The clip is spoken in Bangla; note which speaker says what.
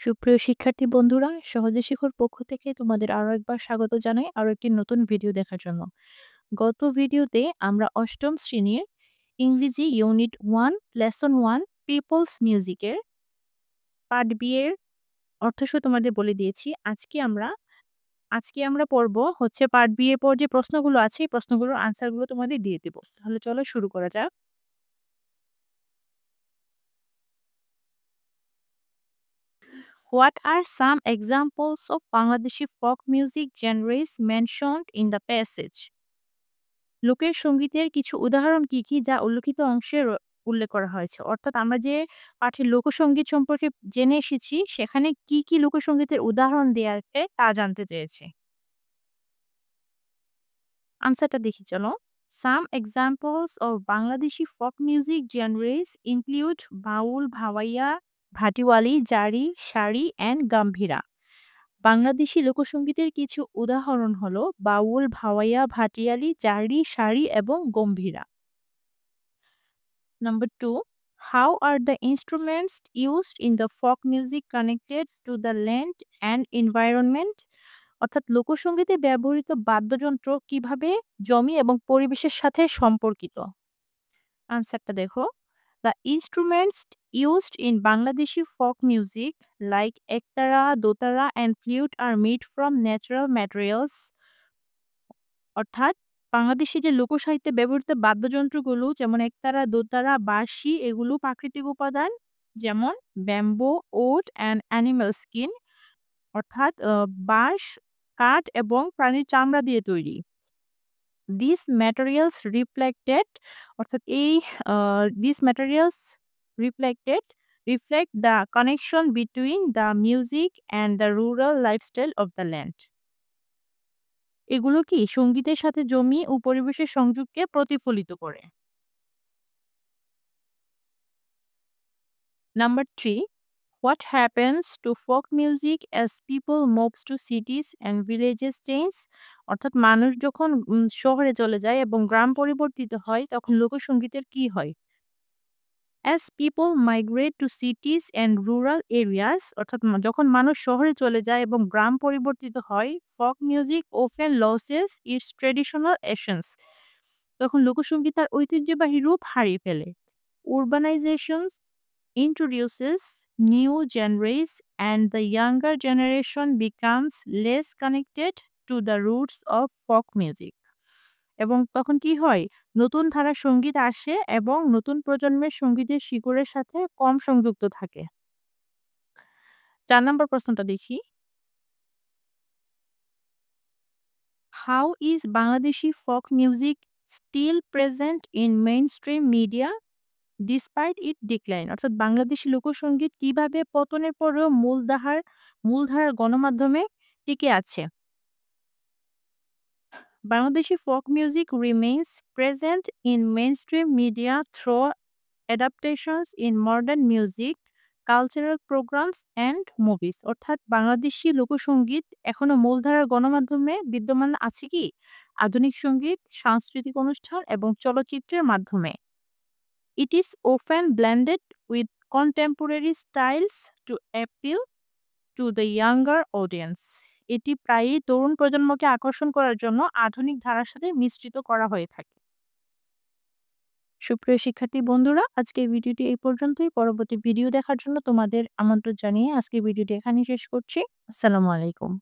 Speaker 1: সুপ্রিয় শিক্ষার্থী বন্ধুরা, সহজে শিক্ষার পক্ষ থেকে তোমাদের আরো একবার স্বাগত জানাই আরো একটি নতুন ভিডিও দেখার জন্য। গত ভিডিওতে আমরা অষ্টম শ্রেণীর ইংরেজি ইউনিট 1 লেসন 1 পিপলস মিউজিকের পার্ট বি এর অর্থসহ তোমাদের বলে দিয়েছি। আজকে আমরা পড়ব হচ্ছে পার্ট বি এর পর যে প্রশ্নগুলো আছে এই প্রশ্নগুলোর আনসারগুলো তোমাদের দিয়ে দেব। তাহলে চলো শুরু করা যাক। What are some examples of Bangladeshi folk music genres mentioned in the passage? লোকের সংগীতের কিছু উদাহরণ কি, কি যা উল্লেখিত অংশে উল্লেখ করা হয়েছে? অর্থাৎ আমরা যে পাঠে লোকসঙ্গীত সম্পর্কে জেনে এসেছি সেখানে কি, কি লোকসঙ্গীতের উদাহরণ দেয়া আছে তা জানতে চেয়েছে। আনসারটা দেখি চলো। Some examples of Bangladeshi folk music genres include বাউল, ভাওয়াইয়া, ভাটিওয়ালি, জারি, শাড়ি অ্যান্ড গাম্ভীরা। বাংলাদেশী লোকসঙ্গীতের কিছু উদাহরণ হলো বাউল, ভাওয়াইয়া, ভাটিয়ালি, জারি, শাড়ি এবং Gambhira. Number 2, how are the instruments used in the folk music connected to the land and environment? অর্থাৎ লোকসঙ্গীতে ব্যবহৃত বাদ্যযন্ত্র কিভাবে জমি এবং পরিবেশের সাথে সম্পর্কিত? আনসারটা দেখো। The instruments used in Bangladeshi folk music like ektara, dotara and flute are made from natural materials. অর্থাৎ বাংলাদেশী যে লোকসাহিত্যে ব্যবহৃত বাদ্যযন্ত্রগুলো যেমন একতারা, দোতারা, বাঁশি এগুলো প্রাকৃতিক উপাদান যেমন bamboo, wood and animal skin অর্থাৎ বাঁশ, কাঠ এবং প্রাণীর চামড়া দিয়ে তৈরি। These materials reflected অর্থাৎ these materials reflected reflect the connection between the music and the rural lifestyle of the land. এগুলো কি সঙ্গীতের সাথে জমি ও পরিবেশের সংযোগকে প্রতিফলিত করে। Number 3, what happens to folk music as people moves to cities and villages change? অর্থাৎ মানুষ যখন শহরে চলে যায় এবং গ্রাম পরিবর্তিত হয় তখন লোকসঙ্গীতের কি হয়? As people migrate to cities and rural areas অর্থাৎ যখন মানুষ শহরে চলে যায় এবং গ্রাম পরিবর্তিত হয় folk music often loses its traditional essence তখন লোকসঙ্গীত তার ঐতিহ্যবাহী রূপ হারিয়ে ফেলে। Urbanization introduces new genres and the younger generation becomes less connected to the roots of folk music এবং তখন কি হয় নতুন ধারার সঙ্গীত আসে এবং নতুন প্রজন্মের সঙ্গীতের শিকড়ের সাথে কম সংযুক্ত থাকে। 4 নম্বর প্রশ্নটা দেখি। How is Bangladeshi folk music still present in mainstream media despite its decline? অর্থাৎ বাংলাদেশী লোকসঙ্গীত কিভাবে পতনের পরেও মূলধারার গণমাধ্যমে টিকে আছে? Bangladeshi folk music remains present in mainstream media through adaptations in modern music, cultural programs and movies অর্থাৎ বাংলাদেশি লোকসঙ্গীত এখনো মূলধারার গণমাধ্যমে বিদ্যমান আছে কি আধুনিক সঙ্গীত, সাংস্কৃতিক অনুষ্ঠান এবং চলচ্চিত্রের মাধ্যমে। It is often blended with contemporary styles to appeal to the younger audience. এটি প্রায়ই তরুণ প্রজন্মকে আকর্ষণ করার জন্য আধুনিক ধারার সাথে মিশ্রিত করা হয়ে থাকে। সুপ্রিয় শিক্ষার্থী বন্ধুরা, আজকের ভিডিওটি এই পর্যন্তই। পরবর্তী ভিডিও দেখার জন্য তোমাদের আমন্ত্রণ জানিয়ে আজকের ভিডিওটি এখানেই শেষ করছি। আসসালামু আলাইকুম।